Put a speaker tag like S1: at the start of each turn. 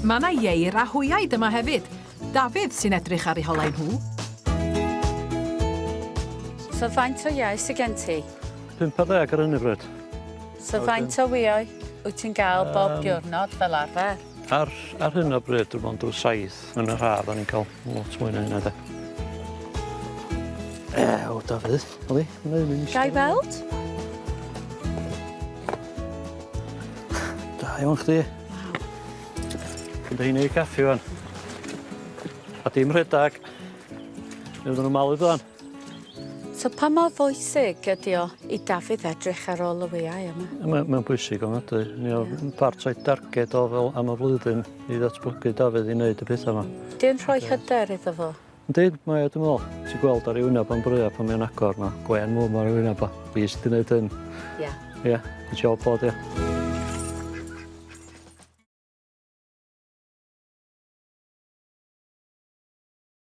S1: Mae yna ieir a hwyaid yma hefyd. Dafydd sy'n edrych ar eu holau nhw.
S2: So faint o iau sy'n gen ti?
S3: 50 ar hyn y bryd.
S2: So faint o wiau wyt ti'n gael bob diwrnod fel arfer?
S3: Ar hyn o bryd, dwi'n bod drwy 7 yn yr haf, a ni'n cael lot mwy na hynna, de. O, Dafydd, oli?
S2: Gai weld?
S3: Da iawn chdi. Gyda hi'n ei caffi fan. A dim rhedag. Nid nhw'n malu blan.
S2: So pa mor fwysig ydi o i Dafydd edrych ar ôl y wiau yma?
S3: Mae'n bwysig o'n ydy. Ni o part o'i darged o fel am y flwyddyn i ddatblygu Dafydd i wneud y pethau yma.
S2: Di'n rhoi hyder iddo fo?
S3: Yndi, mae o dwi'n meddwl. Ti'n gweld ar ei wyneb am brydau pan mae'n agor, mae gwen mwm ar ei wyneb o. Fi sydd wedi gwneud hyn.
S2: Ie.
S3: Ie, y job bod, ie.